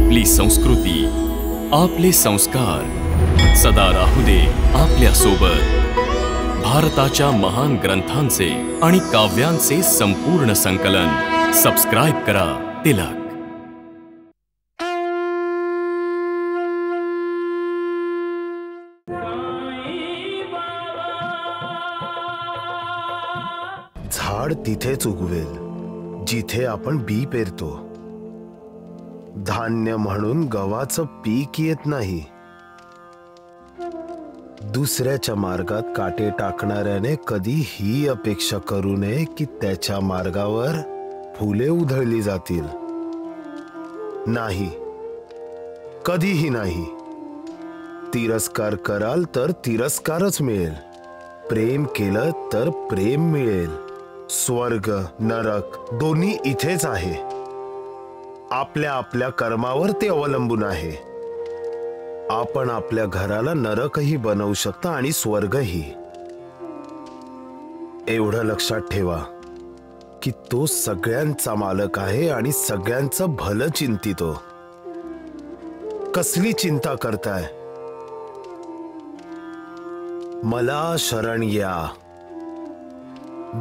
आपली संस्कृती, आपले संस्कार सदा राहू दे आपल्या सोबत। भारताच्या महान ग्रंथांचे आणि काव्यांचे संपूर्ण संकलन सबस्क्राइब करा तिलक। झाड तिथेच उगवेल जिथे आपण बी पेरतो। धान्य म्हणून गव्हाचं पीक येत नाही। दुसऱ्याच्या मार्गात काटे टाकणाऱ्याने कधी ही अपेक्षा करू नये की त्याच्या मार्गावर फुले उधळली जातील। नाही, कधीही नाही। तिरस्कार कराल तर तिरस्कारच मिळेल, प्रेम केलं तर प्रेम मिळेल। स्वर्ग नरक दोन्ही इथेच आहे। आपल्या आपल्या कर्मावर ते अवलंबून आहे। आपण आपल्या घराला नरकही बनवू शकता आणि स्वर्गही। एवढं लक्षात ठेवा की तो सगळ्यांचा मालक आहे आणि सगळ्यांचं भलं चिंतितो। कसली चिंता करताय? मला शरण या।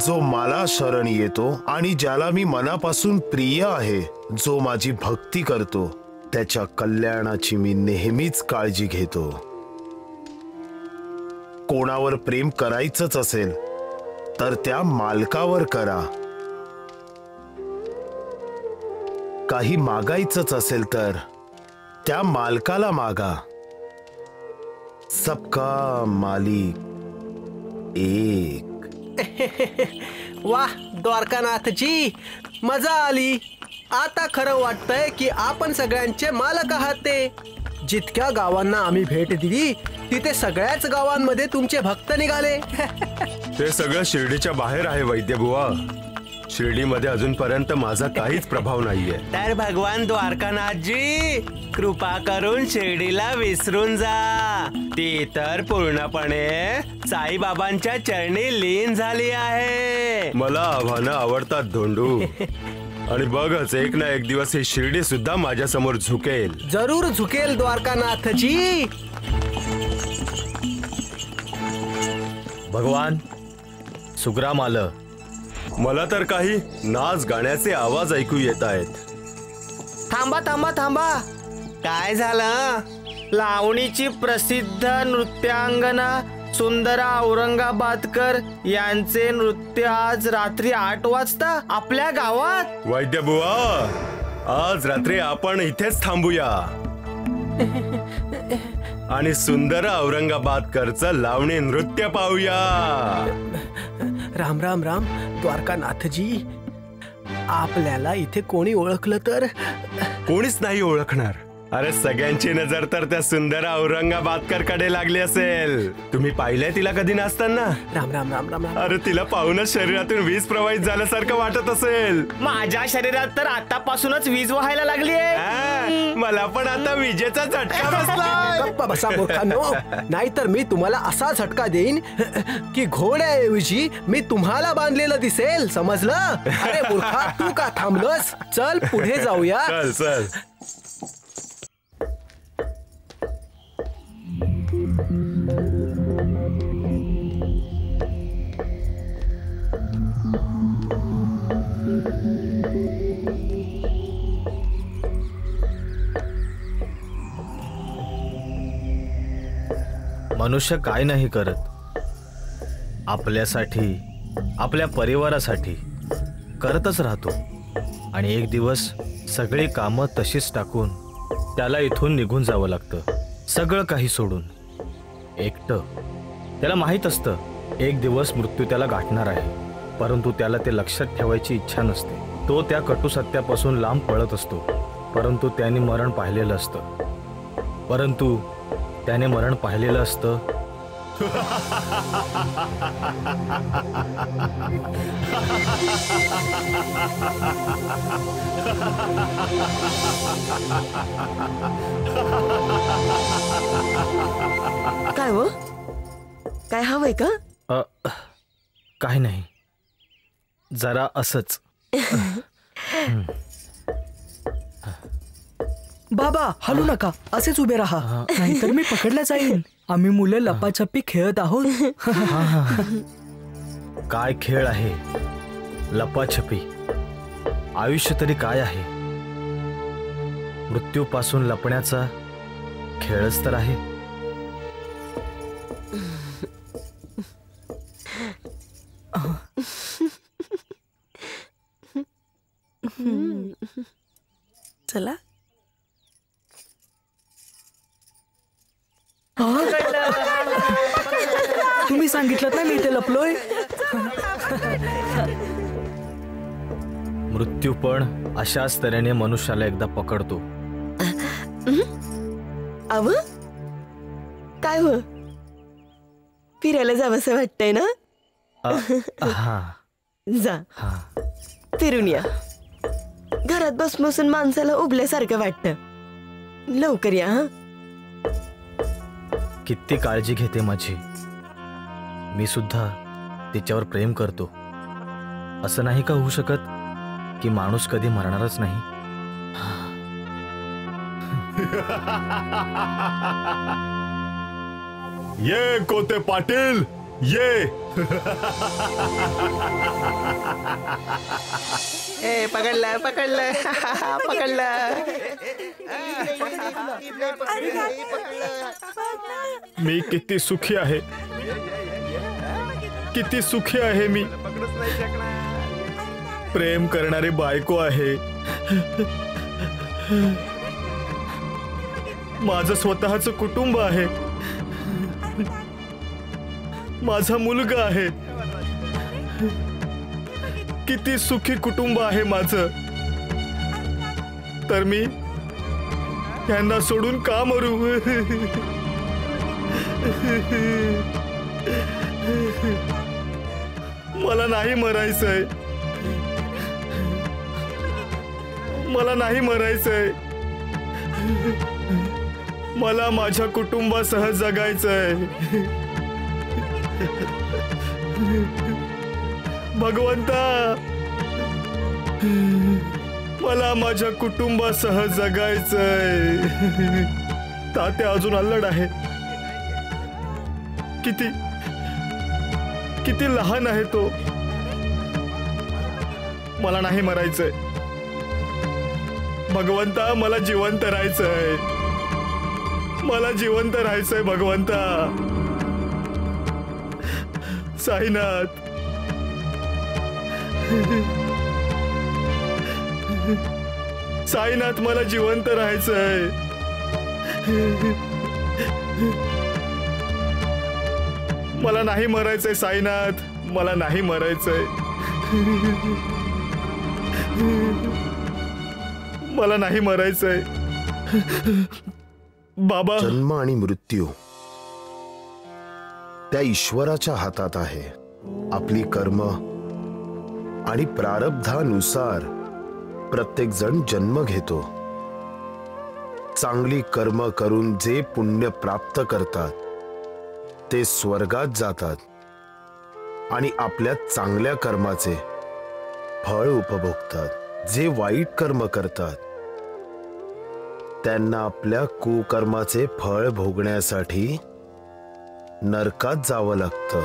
जो मला शरण येतो आणि ज्याला मी मनापासून प्रिय आहे, जो माझी भक्ती करतो, त्याच्या कल्याणाची मी नेहमीच काळजी घेतो। कोणावर प्रेम करायचंच असेल तर त्या मालकावर करा। काही मागायचंच असेल तर त्या मालकाला मागा। सबका मालिक एक। वाह द्वारकानाथजी, मजा आली। आता खरं वाटतंय की आपण सगळ्यांचे मालक आहात। ते जितक्या गावांना आम्ही भेट दिली तिथे सगळ्याच गावांमध्ये तुमचे भक्त निघाले। ते सगळं शिर्डीच्या बाहेर आहे वैद्यबुवा। शिर्डीमध्ये अजूनपर्यंत माझा काहीच प्रभाव नाहीये। तर भगवान द्वारकानाथजी, कृपा करून शिर्डीला विसरून जा। ती तर पूर्णपणे साईबाबांच्या चरणी लीन झाली आहे। मला आव्हानं आवडतात धोंडू, आणि बघच एक ना एक दिवस ही शिर्डी सुद्धा माझ्या समोर झुकेल। जरूर झुकेल द्वारकानाथजी। भगवान सुग्राम आलं। मला तर काही नाच गाण्याचे आवाज ऐकू येत आहेत। थांबा थांबा थांबा, काय झालं? लावणीची प्रसिद्ध नृत्यांगना सुंदरा औरंगाबादकर यांचे नृत्य आज रात्री 8 वाजता आपल्या गावात। वैद्यबुवा, आज रात्री आपण इथेच थांबूया आणि सुंदरा औरंगाबादकरचं लावणी नृत्य पाहूया। राम राम राम द्वारकानाथजी, आपल्याला इथे कोणी ओळखलं तर? कोणीच नाही ओळखणार। अरे सगळ्यांची नजर तर त्या सुंदरा औरंगाबादकर कडे लागली असेल। तुम्ही पाहिलंय तिला कधी नाचताना? राम राम राम राम राम। अरे तिला पाहूनच शरीरातून वीज प्रवाहित झाल्यासारखं वाटत असेल। माझ्या शरीरात तर आतापासूनच वीज व्हायला लागली आहे। मला पण आता विजेचा झटका बसलाय। गप्पा बसा मूर्खांनो, नाहीतर मी तुम्हाला असा झटका देईन की घोड्याऐवजी मी तुम्हाला बांधलेलं दिसेल, समजलं? अरे मूर्खा, तू का थांबलंस? चल पुढे जाऊया। चल चल। मनुष्य काय नाही करत, आपल्यासाठी आपल्या परिवारासाठी करतच राहतो, आणि एक दिवस सगळी कामं तशीच टाकून त्याला इथून निघून जावं लागतं, सगळं काही सोडून। एकटं त्याला माहीत असतं एक दिवस मृत्यू त्याला गाठणार आहे, परंतु त्याला ते लक्षात ठेवायची इच्छा नसते। तो त्या कटू सत्यापासून लांब पळत असतो, परंतु त्याने मरण पाहिलेलं असतं। काय हो, काय हवंय का? काही नाही, जरा असंच। बाबा हलू नका, असेच उभे राहा, नाहीतर मी पकडला जाईन. आम्ही मुलं लपाछपी खेळत आहोत. काय खेळ आहे लपाछपी? आयुष्य तरी काय आहे? मृत्यूपासून लपण्याचा खेळच तर आहे. चला. तुम्ही सांगितलं ना मी इथे लपलोय. मृत्यू पण अशाच तऱ्हेने मनुष्याला एकदा पकडतो. अव काय हो, फिरायला जावंसं वाटतंय ना? हा जा फिरून या. घरात बसून माणसाला उबल्यासारखं वाटतं. लवकर या. हा किती काळजी घेते माझी. मी सुद्धा तिच्यावर प्रेम करतो. असं नाही का होऊ शकत की माणूस कधी मरणारच नाही? ये कोते पाटील ये. ए पकडलं पकडलं पकडलं. मी किती सुखी आहे, किती सुखी आहे मी. प्रेम करणारी बायको आहे, माझं स्वतःचं कुटुंब आहे, माझा मुलगा आहे. किती सुखी कुटुंब आहे माझं. तर मी यांना सोडून का मरू? मला नाही मरायचंय, मला नाही मरायचंय. मला माझ्या कुटुंबासह जगायचंय. भगवंता, मला माझ्या कुटुंबासह जगायचंय. तात्या अजून अल्लड आहे. किती किती लहान आहे तो. मला नाही मरायचंय. भगवंता, मला जिवंत राहायचंय. मला जिवंत राहायचंय भगवंता. साईनाथ, साईनाथ, मला जिवंत राहायचंय. मला नाही मरायचंय साईनाथ, मला नाही मरायचंय. मला नाही मरायचंय. बाबा, जन्म आणि मृत्यू त्या ईश्वराच्या हातात आहे. आपली कर्म आणि प्रारब्धानुसार प्रत्येक जण जन्म घेतो. चांगली कर्म करून जे पुण्य प्राप्त करतात ते स्वर्गात जातात आणि आपल्या चांगल्या कर्माचे फळ उपभोगतात. जे वाईट कर्म करतात त्यांना आपल्या कुकर्माचे फळ भोगण्यासाठी नरकात जावं लागतं.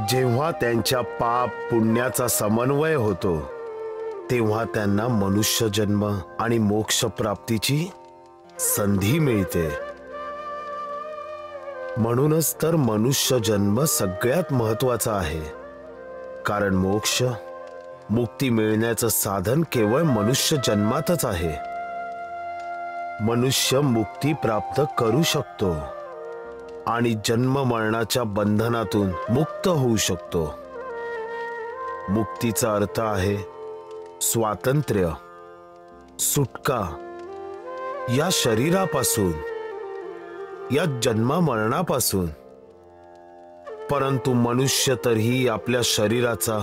जेव्हा त्यांच्या पाप पुण्याचा समन्वय होतो तेव्हा त्यांना मनुष्य जन्म आणि मोक्ष प्राप्तीची संधी मिळते. म्हणूनच तर मनुष्य जन्म सगळ्यात महत्वाचा आहे. कारण मोक्ष, मुक्ती मिळण्याचं साधन केवळ मनुष्य जन्मातच आहे. मनुष्य मुक्ती प्राप्त करू शकतो आणि जन्म मरणाच्या बंधनातून मुक्त होऊ शकतो. मुक्तीचा अर्थ आहे स्वातंत्र्य, सुटका या शरीरापासून, या जन्मा मरणापासून. परंतु मनुष्य तरीही आपल्या शरीराचा,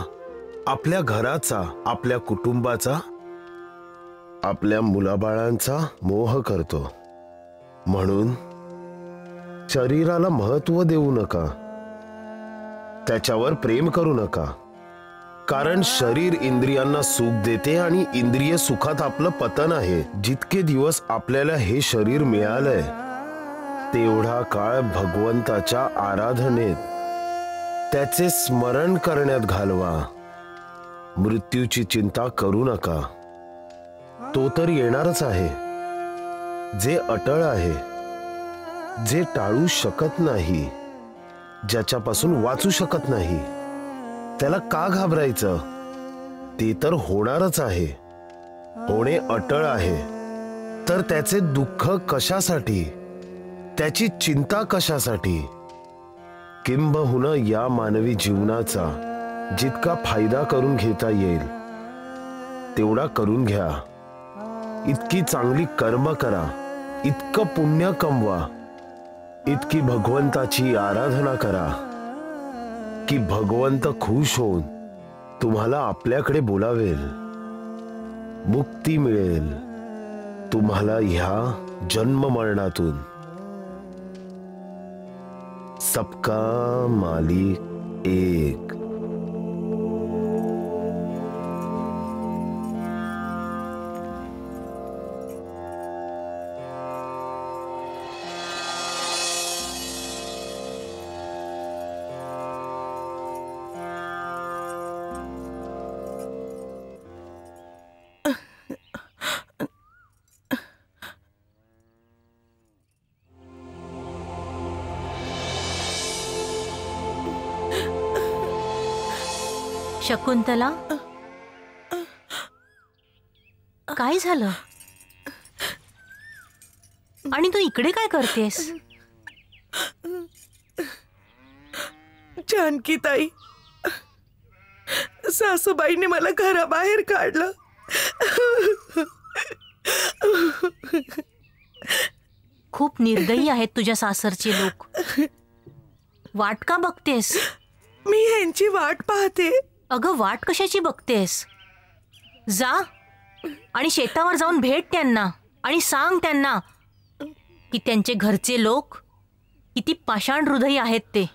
आपल्या घराचा, आपल्या कुटुंबाचा, आपल्या मुलाबाळांचा मोह करतो. म्हणून शरीराला महत्व देऊ नका, त्याच्यावर प्रेम करू नका. कारण शरीर इंद्रियांना सुख देते आणि इंद्रिय सुखात आपलं पतन आहे. जितके दिवस आपल्याला हे शरीर मिळालंय तेवढा काळ भगवंताच्या आराधनेत, त्याचे स्मरण करण्यात घालवा. मृत्यूची चिंता करू नका. तो तर येणारच आहे. जे अटळ आहे, जे टाळू शकत नाही, ज्याच्यापासून वाचू शकत नाही, त्याला का घाबरायचं? ते तर होणारच आहे. होणे अटळ आहे. तर त्याचे दुःख कशासाठी, त्याची चिंता कशासाठी? किंबहुना या मानवी जीवनाचा जितका फायदा करून घेता येईल तेवढा करून घ्या. इतकी चांगली कर्म करा, इतकं पुण्य कमवा, इतकी भगवंताची आराधना करा की भगवंत खुश होऊन तुम्हाला आपल्याकडे बोलावेल. मुक्ती मिळेल तुम्हाला ह्या जन्म मरणातून. सबका मालिक एक. शकुंतला, काय झालं? आणि तू इकडे काय करतेस? जानकी ताई, सासूबाईने मला घराबाहेर काढलं. खूप निर्दयी आहेत तुझ्या सासरचे लोक. वाट का बघतेस? मी ह्यांची वाट पाहते. अगं, वाट कशाची बघतेस? जा आणि शेतावर जाऊन भेट त्यांना आणि सांग त्यांना की त्यांचे घरचे लोक किती पाषाण हृदयी आहेत ते.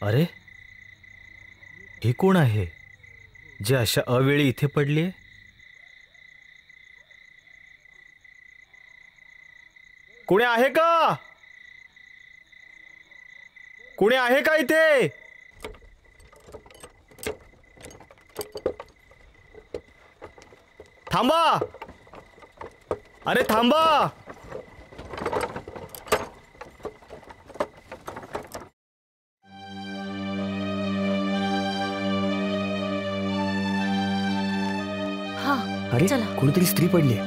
अरे, हे कोण आहे जे अशा अवेळी इथे पडलीये? कुणी आहे का? कुणी आहे का इथे? थांबा, अरे थांबा. अरे, चला. कोणीतरी स्त्री पडली.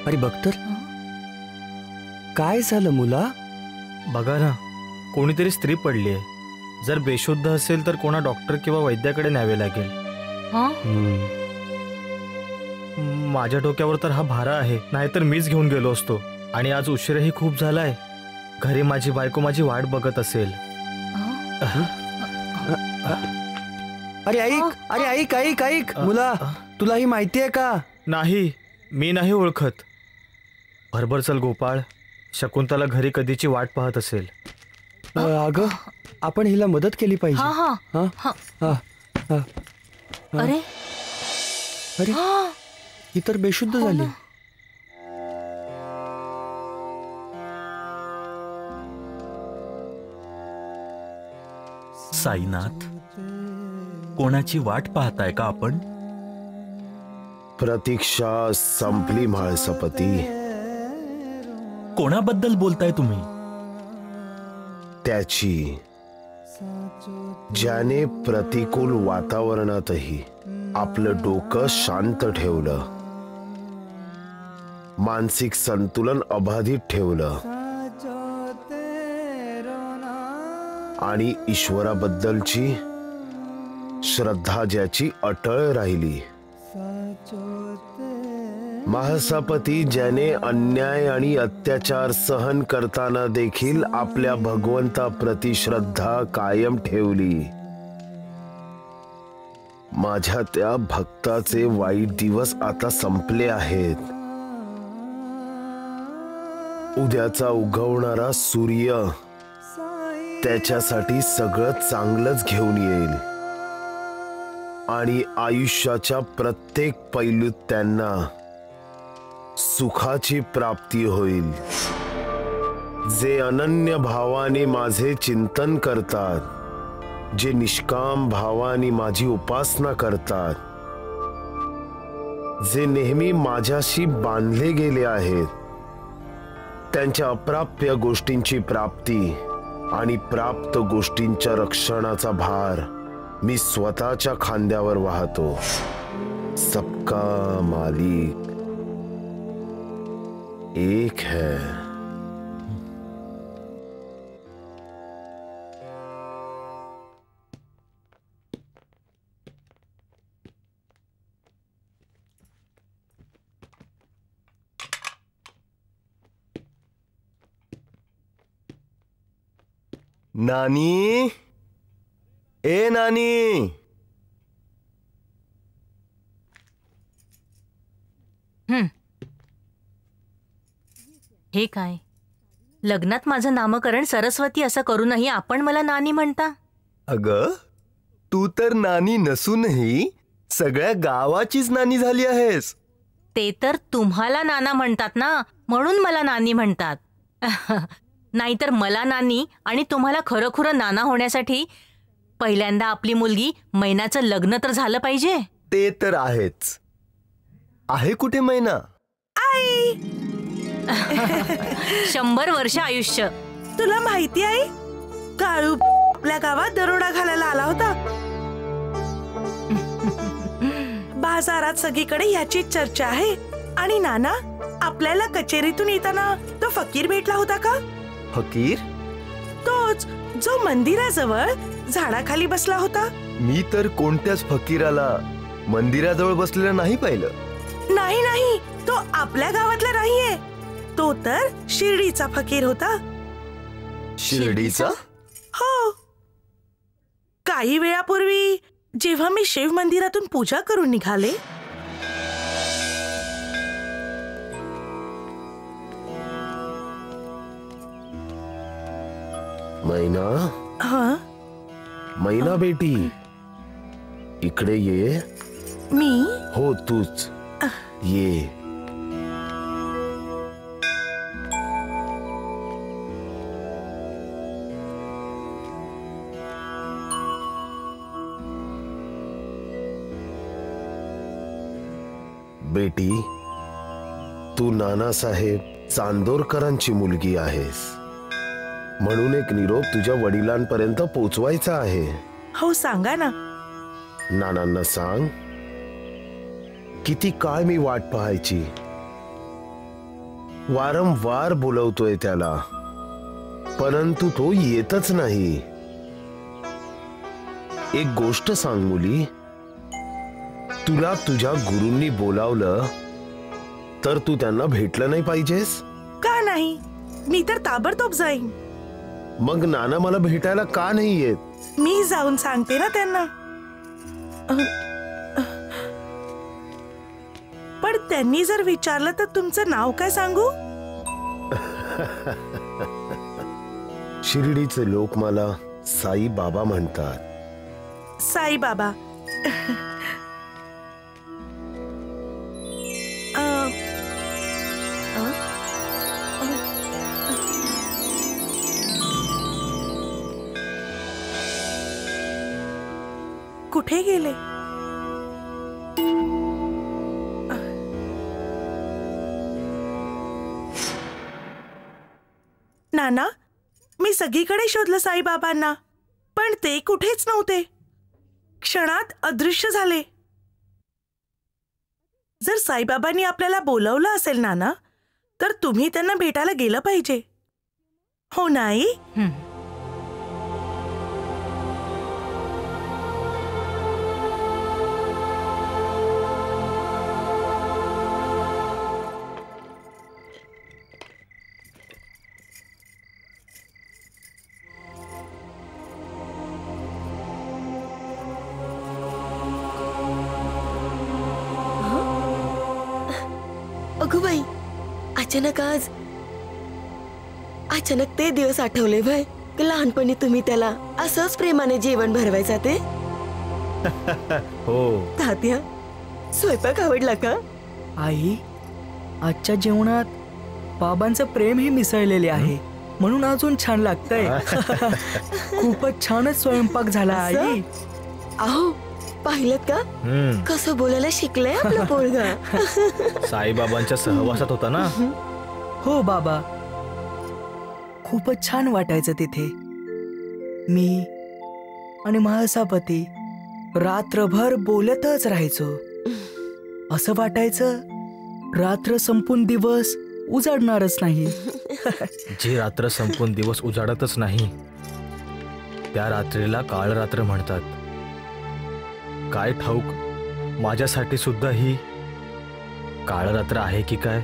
अरे बघ तर, काय झालं मुला? बघा ना, कोणीतरी स्त्री पडलीये. जर बेशुद्ध असेल तर कोणा डॉक्टर किंवा वैद्याकडे न्यावे लागेल. माझ्या डोक्यावर तर हा भारा आहे, नाहीतर मीच घेऊन गेलो असतो. आणि आज उशीरही खूप झालाय. घरी माझी बायको माझी वाट बघत असेल. अरे ऐक, अरे ऐक ऐक ऐक मुला, तुला ही माहिती आहे का? नाही, मी नाही ओळखत. बरोबर, चल गोपाळ. शकुंतला घरी कधीची वाट पाहत असेल. अगं, आपण हिला मदत केली पाहिजे. हा हा हा. अरे अरे, ही तर बेशुद्ध झाली. साईनाथ, कोणाची वाट पाहताय का आपण? प्रतीक्षा संपली म्हाळसपती. कोणाबद्दल बोलताय तुम्ही? त्याची, ज्याने प्रतिकूल वातावरणातही आपलं डोकं शांत ठेवलं, मानसिक संतुलन अबाधित ठेवलं आणि ईश्वराबद्दलची श्रद्धा ज्याची अटळ राहिली. महासापती, ज्याने अन्याय आणि अत्याचार सहन करताना देखील आपल्या भगवंताप्रती श्रद्धा कायम ठेवली. माझ्या त्या भक्ताचे वाईट दिवस आता संपले आहेत. उद्याचा उगवणारा सूर्य त्याच्यासाठी सगळं चांगलंच घेऊन येईल आणि आयुष्याच्या प्रत्येक पैलूत त्यांना सुखाची प्राप्ती होईल. जे अनन्य भावाने माझे चिंतन करतात, जे निष्काम भावाने माझी उपासना करतात, जे नेहमी माझ्याशी बांधले गेले आहेत, त्यांच्या अप्राप्य गोष्टींची प्राप्ती आणि प्राप्त गोष्टींच्या रक्षणाचा भार मी स्वतःच्या खांद्यावर वाहतो. सबका मालिक एक है. नानी, ए नानी. हे काय, लग्नात माझं नामकरण सरस्वती असं करूनही आपण मला नानी म्हणता? अगं, तू तर नानी नसूनही सगळ्या गावाचीच नानी झाली आहेस. ते तर तुम्हाला नाना म्हणतात ना, म्हणून मला नानी म्हणतात. नाहीतर मला नानी आणि तुम्हाला खरोखर नाना होण्यासाठी पहिल्यांदा आपली मुलगी मैनाचं लग्न तर झालं पाहिजे. ते तर आहेच. आहे कुठे मैना? आई 100 वर्ष आयुष्य. तुला माहिती आहे, काळू आपल्या गावात दरोडा घालायला आला होता. बाजारात सगळीकडे याची चर्चा आहे. आणि नाना, आपल्याला कचेरीतून येताना तो फकीर भेटला होता का? फकीर? तोच जो मंदिराजवळ झाडाखाली बसला होता. मी तर कोणत्याच फकीराला मंदिराजवळ बसलेला नाही पाहिलं. नाही नाही, तो आपल्या गावातला नाहीये. तो तर शिर्डीचा फकीर होता. शिर्डीचा? हो. काही वेळापूर्वी जेव्हा मी शिव मंदिरातून पूजा करून निघाले, मैना. हा, मैना बेटी, इकडे ये. मी? हो, तूच ये. बेटी, तू नानासाहेब चांदोरकरांची मुलगी आहेस, म्हणून एक निरोप तुझ्या वडिलांपर्यंत पोचवायचा आहे. हो, सांगा ना. नानांना सांग, किती काळ मी वाट पाहायची. वारंवार बोलवतोय त्याला, परंतु तो येतच नाही. एक गोष्ट सांग मुली, तुला तुझ्या गुरूंनी बोलावलं तर तू त्यांना भेटलं नाही पाहिजेस का? नाही, मी तर ताबडतोब जाईन. मग नाना मला भेटायला का नाही येत? मी जाऊन सांगते ना त्यांना. पण त्यांनी जर विचारलं तर तुमचं नाव काय सांगू? शिर्डीचे लोक मला साई बाबा म्हणतात. साई बाबा. कुठे गेले? नाना, मी सगळीकडे शोधलं साईबाबांना, पण ते कुठेच नव्हते. क्षणात अदृश्य झाले. जर साईबाबांनी आपल्याला बोलवलं असेल नाना, तर तुम्ही त्यांना भेटायला गेलं पाहिजे, हो नाही? अगं बाई, अचानक ते दिवस आठवले भाई. लहानपणी तुम्ही त्याला असंच प्रेमाने जेवण भरवायचा ते. हो. तात्या, स्वयंपाक आवडला का? आई, आजच्या जेवणात बाबांचं प्रेम हे मिसळलेले आहे, म्हणून अजून छान लागतंय. खूपच छानच स्वयंपाक झाला आई. अहो, पाहिलं का कसं बोलायला शिकलंय आपलं पोरगा. साईबाबांच्या सहवासात होता ना. हो बाबा, खूपच छान वाटायचं तिथे. मी आणि महासापती रात्रभर बोलतच राहायचो. असं वाटायचं रात्र संपून दिवस उजाडणारच नाही. जी रात्र संपून दिवस उजाडतच नाही त्या रात्रीला काळ रात्र म्हणतात. काय ठाऊक, माझ्यासाठी सुद्धा ही काळ रात्र आहे की काय.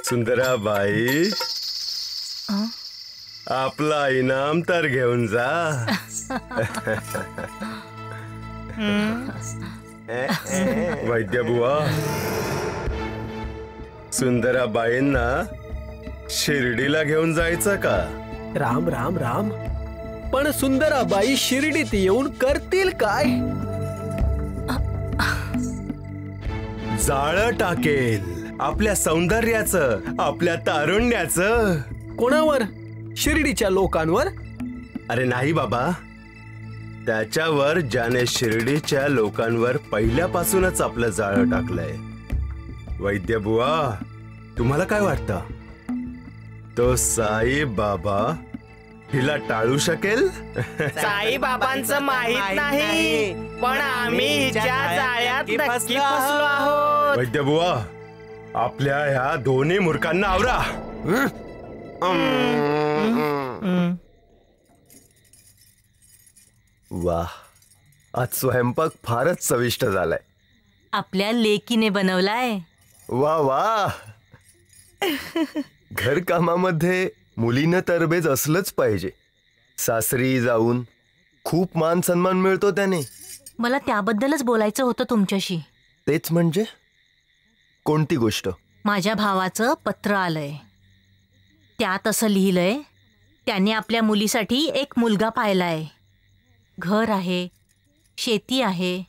सुंदराबाई, आपला इनाम तर घेऊन जा. वैद्यबुवा, सुंदराबाईंना शिर्डीला घेऊन जायचं का? राम राम राम. पण सुंदराबाई शिर्डीत येऊन करतील काय? जाळं टाकेल आपल्या सौंदर्याचं, आपल्या तारुण्याचं. कोणावर? शिर्डीच्या लोकांवर? अरे नाही बाबा, त्याच्यावर ज्याने शिर्डीच्या लोकांवर पहिल्यापासूनच आपलं जाळं टाकलंय. वैद्यबुवा, तुम्हाला काय वाटतं, तो साई बाबा हिला टाळू शकेल? साईबाबांचं माहित नाही, पण आम्ही हिच्या जाळ्यात नक्की फसलो आहोत. वैद्यबुवा, आपल्या ह्या दोन्ही मूर्खांना आवरा. वाह, आज स्वयंपाक फारच चविष्ट झालाय. आपल्या लेकीने बनवलाय. वा वा. घरकामामध्ये मुलीनं तरबेज असलंच पाहिजे. सासरी जाऊन खूप मान सन्मान मिळतो त्याने. मला त्याबद्दलच बोलायचं होतं तुमच्याशी. तेच म्हणजे? कोणती गोष्ट? माझ्या भावाचं पत्र आलंय. त्यात असं लिहिलंय, त्याने आपल्या मुलीसाठी एक मुलगा पाहिलाय. घर आहे, शेती आहे,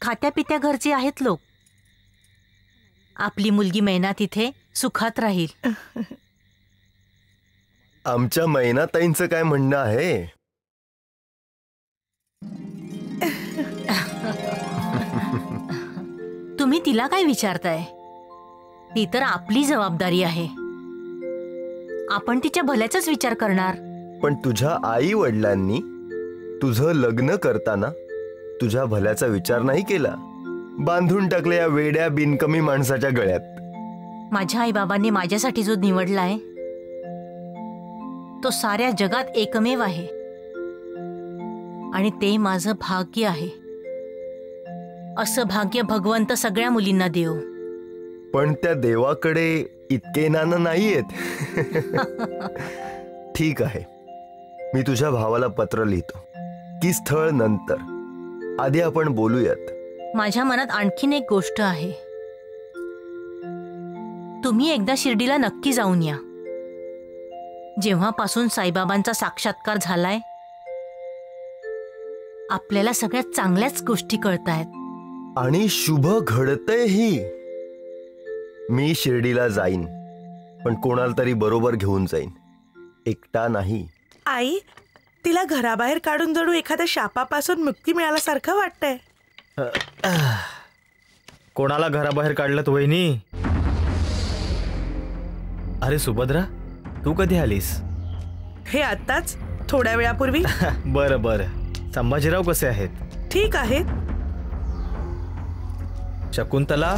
खात्यापित्या घरचे आहेत लोक. आपली मुलगी मैना तिथे सुखात राहील. आमच्या मैनाताईंचं काय म्हणणं आहे? तुम्ही तिला काय विचारताय? ती तर आपली जबाबदारी आहे. आपण तिच्या भल्याचाच विचार करणार. पण तुझ्या आई वडिलांनी तुझं लग्न करताना तुझ्या भल्याचा विचार नाही केला. बांधून टाकले या वेड्या बिनकमी माणसाच्या गळ्यात. माझ्या आईबाबांनी माझ्यासाठी जो निवडलाय तो साऱ्या जगात एकमेव आहे आणि ते माझं भाग्य आहे. असं भाग्य भगवंत सगळ्या मुलींना देव. पण त्या देवाकडे इतके नाणं नाहीयेत. ठीक आहे, मी तुझ्या भावाला पत्र लिहितो की स्थळ नंतर, आधी आपण बोलूयात. माझ्या मनात आणखीन एक गोष्ट आहे. तुम्ही एकदा शिर्डीला नक्की जाऊन या. जेव्हापासून साईबाबांचा साक्षात्कार झालाय आपल्याला सगळ्यात चांगल्याच गोष्टी कळतायत आणि शुभ घडतंयही. मी शिर्डीला जाईन, पण कोणाला तरी बरोबर घेऊन जाईन, एकटा नाही. आई, तिला घराबाहेर काढून जणू एखाद्या शापापासून मुक्ती मिळाल्यासारखं वाटतंय. कोणाला घराबाहेर काढलं वहिनी? अरे सुभद्रा, तू कधी आलीस? हे आत्ताच, थोड्या वेळापूर्वी. बरं बरं. संभाजीराव कसे आहेत? ठीक आहेत. शकुंतला,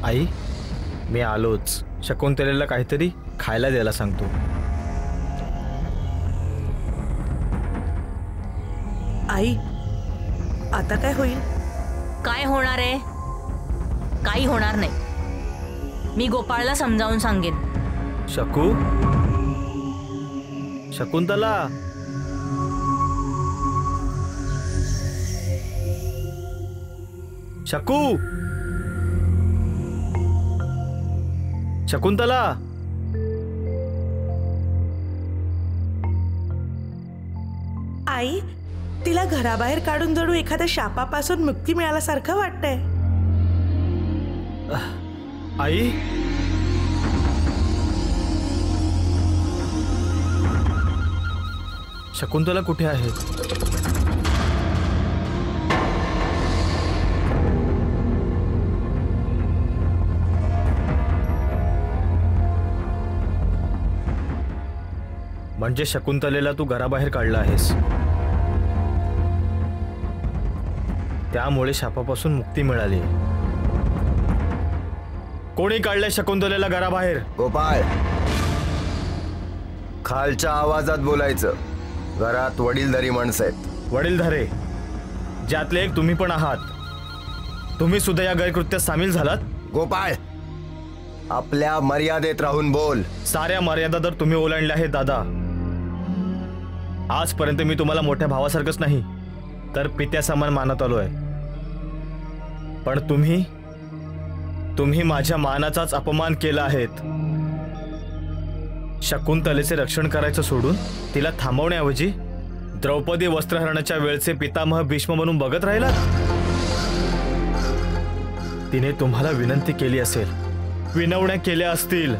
आई मी आलोच. शकुंतलेला काहीतरी खायला द्यायला सांगतो. आई, आता काय होईल? काय होणार आहे? काही होणार नाही. मी गोपाळला समजावून सांगेन. शकुंतला, शकुंतला. आई, तिला घराबाहेर काढून जणू एखाद्या शापापासून मुक्ती मिळाल्यासारखं वाटतंय. आई, शकुंतला कुठे आहे? म्हणजे शकुंतलेला तू घराबाहेर काढला आहेस, त्यामुळे शापापासून मुक्ती मिळाली. कोणी काढलंय शकुंतलेला घराबाहेर? गोपाळ, खालच्या आवाजात बोलायचं. घरात वडीलधारी माणसं आहेत. वडीलधारे, ज्यातले एक तुम्ही पण आहात. तुम्ही सुद्धा या गैरकृत्यात सामील झालात. गोपाळ, आपल्या मर्यादेत राहून बोल. साऱ्या मर्यादा तर तुम्ही ओलांडल्या आहेत दादा. आजपर्यंत मी तुम्हाला मोठ्या भावासारखंच नाही तर पित्यासमान मानत आलोय. पण तुम्ही माझ्या मानाचाच अपमान केला आहेत. शकुंतलेचे रक्षण करायचं सोडून तिला थांबवण्याऐवजी द्रौपदी वस्त्रहरणाच्या वेळचे पितामह भीष्म म्हणून बघत राहिला. तिने तुम्हाला विनंती केली असेल, विनवण्या केल्या असतील,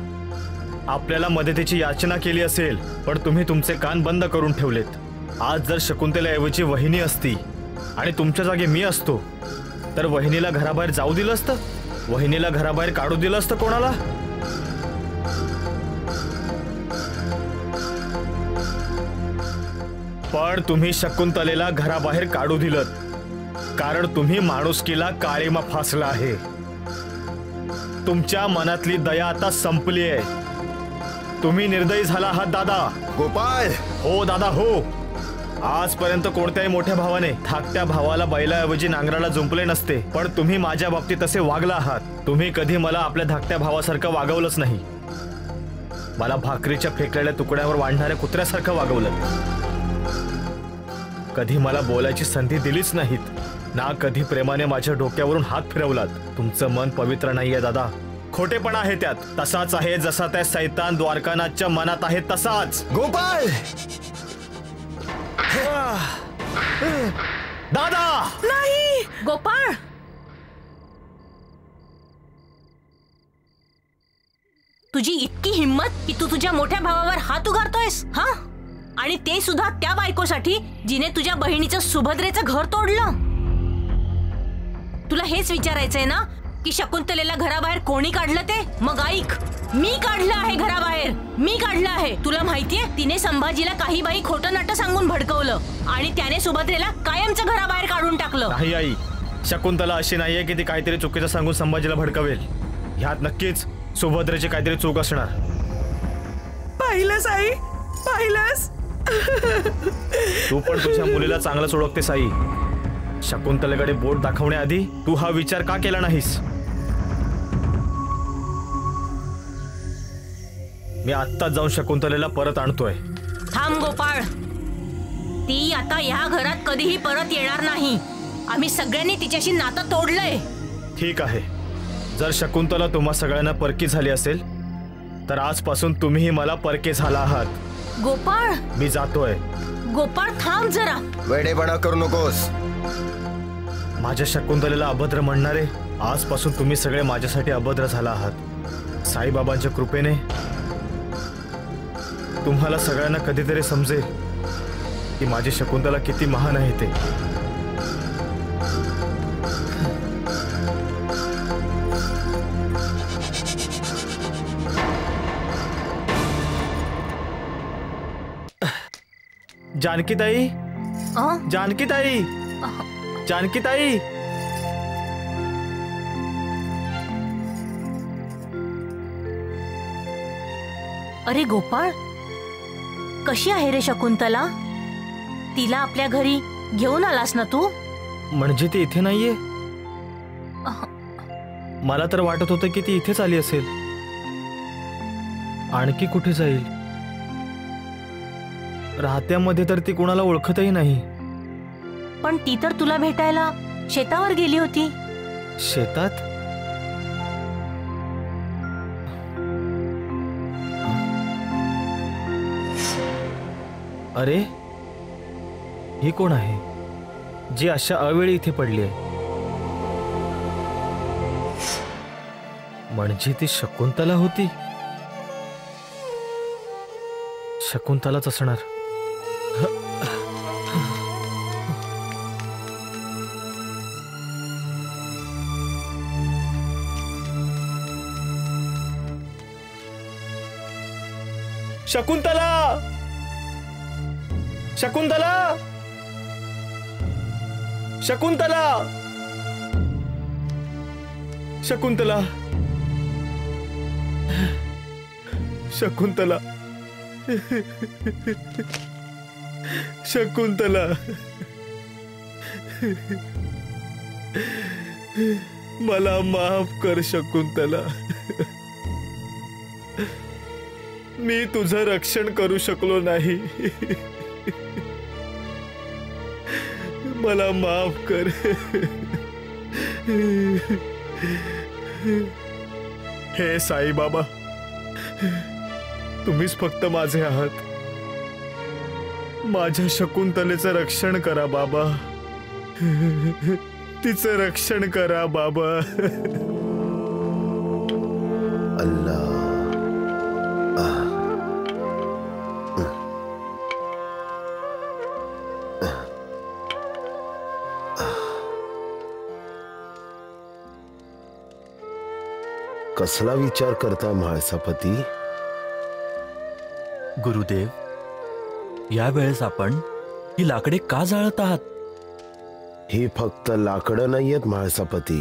आपल्याला मदतीची याचना केली असेल, पण तुम्ही तुमचे कान बंद करून ठेवलेत. आज जर शकुंतलेऐवजी वहिनी असती आणि तुमच्या जागी मी असतो तर वहिनीला घराबाहेर जाऊ दिलं असतं? वहिनीला घराबाहेर काढू दिलं असतं कोणाला? पण तुम्ही शकुंतलेला घराबाहेर काढू दिलं कारण तुम्ही माणुसकीला काळीमा फासला आहे. तुमच्या मनातली दया आता संपली आहे. तुम्ही निर्दयी झाला आहात दादा. गोपाळ, हो दादा हो. आजपर्यंत कोणत्याही मोठ्या भावाने धाकट्या भावाला बैलाऐवजी नांगराला जुंपले नसते, पण तुम्ही माझ्या बाबतीत तसे वागला आहात. तुम्ही कधी मला आपल्या धाकट्या भावासारखं वागवलंच नाही. मला भाकरीच्या फेकलेल्या तुकड्यावर वाढणाऱ्या कुत्र्यासारखं वागवलं. कधी मला बोलायची संधी दिलीच नाहीत, ना कधी प्रेमाने माझ्या डोक्यावरून हात फिरवलात. तुमचं मन पवित्र नाहीये दादा. खोटेपणा आहे त्यात. तसाच आहे जसा त्या सैतान द्वारकानाथच्या मनात आहे तसाच. गोपाळ, दादा नाही. गोपाळ, तुझी इतकी हिम्मत की तू तुझ्या मोठ्या भावावर हात उगारतोयस? हा, आणि ते सुद्धा त्या बायकोसाठी जिने तुझ्या बहिणीचं सुभद्रेचं घर तोडलं. तुला हेच विचारायचंय ना की शकुंतलेला घराबाहेर कोणी काढलं ते? मग ऐक, मी काढलं आहे घराबाहेर, मी काढलं आहे. तुला माहितीये तिने संभाजीला काही बाई खोटं नाटं सांगून भडकवलं आणि त्याने सुभद्रेला कायमचं घराबाहेर काढून टाकलं. नाही आई, शकुंतला अशी नाहीये की ती काहीतरी चुकीचं सांगून संभाजीला भडकवेल. ह्यात नक्कीच सुभद्रेची काहीतरी चूक असणार. पाहिलंस आई, पाहिलंस? तू पण तुझ्या मुलीला चांगलंच ओळखतेस आई. शकुंतलेकडे बोट दाखवण्याआधी तू हा विचार का केला नाहीस? मी आत्ताच जाऊन शकुंतलेला परत आणतोय. थांब गोपाळ, ती आता ह्या घरात कधीही परत येणार नाही. आम्ही सगळ्यांनी तिच्याशी नातं तोडलंय. ठीक आहे, जर शकुंतला तुम्हा सगळ्यांना परकी झाली असेल तर आजपासून तुम्हीही मला परके झाला आहात. गोपाळ, मी जातोय. गोपाळ थांब जरा. वेडेपणा करू नकोस. माझ्या शकुंतलेला अभद्र म्हणणारे, आजपासून तुम्ही सगळे माझ्यासाठी अभद्र झाला आहात. साईबाबांच्या कृपेने तुम्हाला सगळ्यांना कधीतरी समजेल की माझी शकुंतला किती महान आहे ते. जानकीताई, जानकीताई, जानकीताई. अरे गोपाळ, कशी आहे रे शकुंतला? तिला आपल्या घरी घेऊन आलास ना तू? म्हणजे ती इथे नाहीये? मला तर वाटत होतं की ती इथेच आली असेल. आणखी कुठे जाईल? राहत्यामध्ये तर ती कोणाला ओळखतही नाही. पण ती तर तुला भेटायला शेतावर गेली होती. शेतात? अरे, ही कोण आहे जी अशा अवेळी इथे पडली आहे? म्हणजे ती शकुंतला होती. शकुंतलाच असणार. शकुंतला, शकुंतला, शकुंतला, शकुंतला, शकुंतला, शकुंतला. मला माफ कर शकुंतला. मी तुझं रक्षण करू शकलो नाही. मला माफ कर. हे साईबाबा, तुम्हीच फक्त माझे आहात. माझ्या शकुंतलेचं रक्षण करा बाबा. तिचं रक्षण करा बाबा. अल्लाह. कसला विचार करता म्हाळसापती? गुरुदेव, या वेळेस आपण ही लाकडे का जाळत आहात? ही फक्त लाकडं नाहीयेत म्हाळसापती.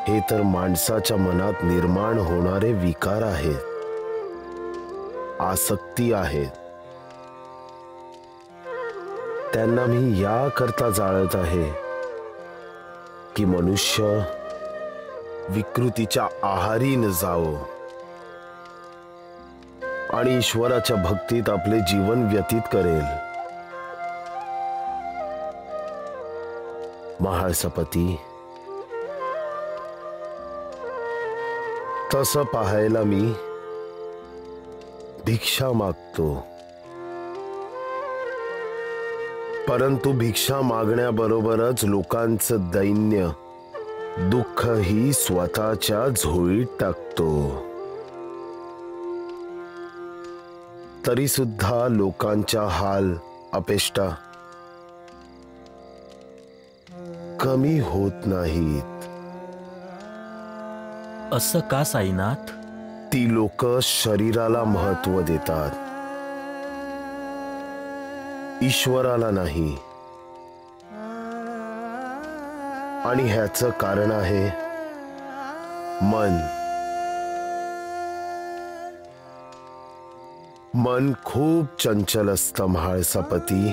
हे तर माणसाच्या मनात निर्माण होणारे विकार आहेत, आसक्ती आहेत. त्यांना मी याकरता जाळत आहे की मनुष्य विकृतीच्या आहारी न जावो आणि ईश्वराच्या भक्तीत आपले जीवन व्यतीत करेल. महाळसापती, तसं पाहायला मी भिक्षा मागतो, परंतु भिक्षा मागण्याबरोबरच लोकांचं दैन्य दुःख ही स्वतःच्या झोळीत टाकतो. तरी सुद्धा लोकांच्या हाल अपेष्टा कमी होत नाहीत. असं का साईनाथ? ती लोक शरीराला महत्व देतात, ईश्वराला नाही. आणि ह्याचं कारण आहे मन. मन खूप चंचल असतं म्हाळसापती.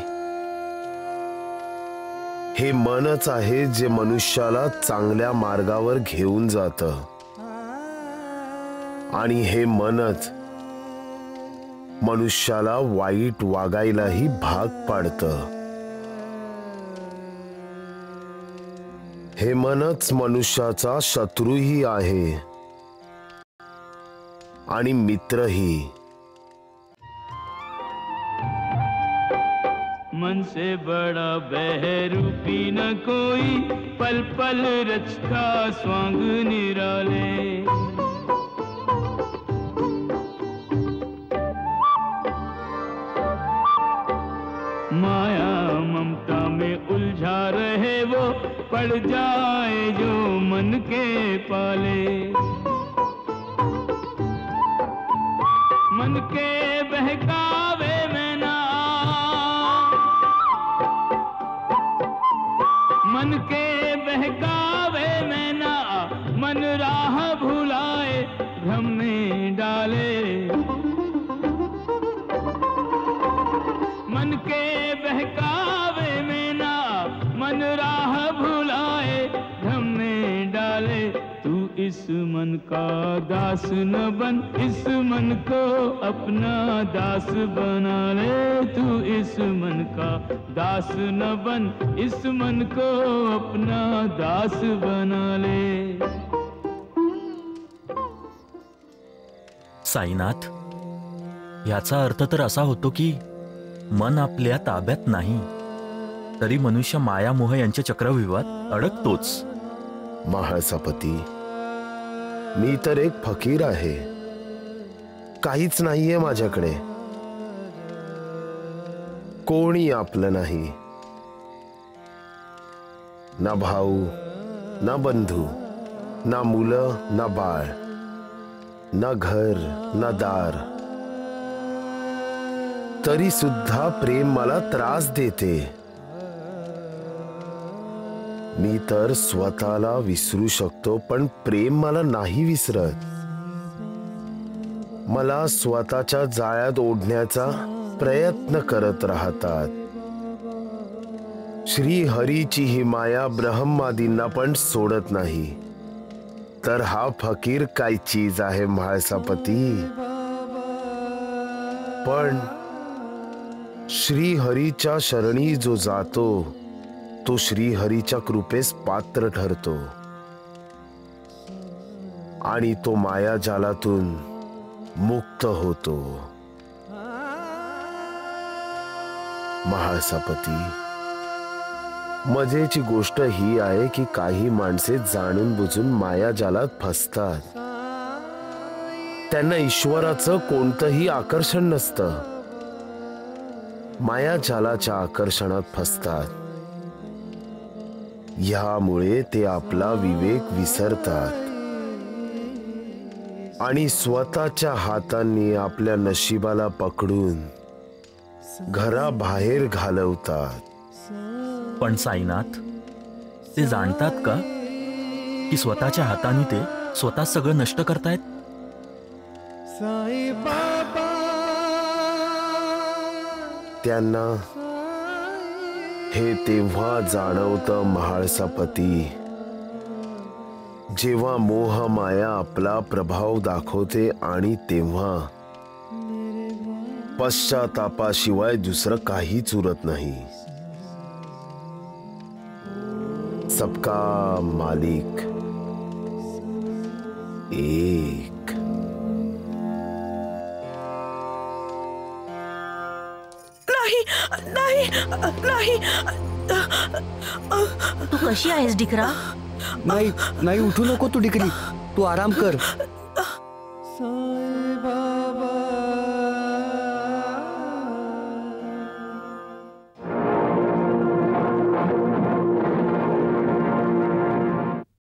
हे मनच आहे जे मनुष्याला चांगल्या मार्गावर घेऊन जातं. आणि हे मनच मनुष्याला वाईट वागायलाही भाग पाडतं. हे मनच मनुष्याचा शत्रूही आहे आणि मित्रही. मन से बड़ा बहरूपी न कोई, पल पल रचता स्वांग निराले. माया ममता में उलझा रहे वो, पड़ जाए जो मन के पाले. मन के बहकावे में ना, मन के बहकावे में ना, मन राह भुलाए भ्रम में डाले. मन के बहकावे में ना, मन राह भुलाए भ्रम में डाले. तू इस मन का दास न बन, इस मन को अपना दास बना ले. तू इस मन का दास न बन, इस मन को अपना दास बना ले. साईनाथ, याचा अर्थ तर असा होतो की मन आपल्या ताब्यात नाही तरी मनुष्य मायामोह यांच्या चक्रव्यूहात अडकतोच. म्हाळसापती, मी तर एक फकीर आहे. काहीच नाहीये माझ्याकडे. कोणी आपलं नाही. ना भाऊ, ना बंधू, ना मुलं, ना बाळ, ना घर, ना दार. तरी सुद्धा प्रेम मला त्रास देते. मी तर स्वतःला विसरू शकतो, पण प्रेम मला नाही विसरत. मला स्वतःच्या जाळ्यात ओढण्याचा प्रयत्न करत राहतात. श्री हरीची ही माया ब्रह्मादींना पण सोडत नाही. तर हा फकीर काय चीज आहे म्हाळसापती. पण श्री हरीच्या शरणी जो जातो तो श्री हरीच्या कृपेस पात्र ठरतो आणि तो माया जालातून मुक्त होतो. म्हाळसापती, मजेची गोष्ट ही आहे की काही माणसे जाणून बुजून माया जालात फसतात. त्यांना ईश्वराचं कोणतंही आकर्षण नसतं. माया जालाच्या आकर्षणात फसतात. ह्यामुळे ते आपला विवेक विसरतात आणि स्वतःच्या हातांनी आपल्या नशिबाला पकडून घराबाहेर घालवतात. पण साईनाथ, ते जाणतात का की स्वतःच्या हाताने ते स्वतः सगळं नष्ट करतायत? त्यांना हे तेव्हा जाणवतं म्हाळसापती, जेव्हा मोह माया आपला प्रभाव दाखवते आणि तेव्हा पश्चातापाशिवाय दुसरं काहीच उरत नाही. सबका मालिक एक. नाही नाही नाही. तू कशी आहेस डिकरा? नाही नाही, उठू नको तू डिकरी. तू आराम कर.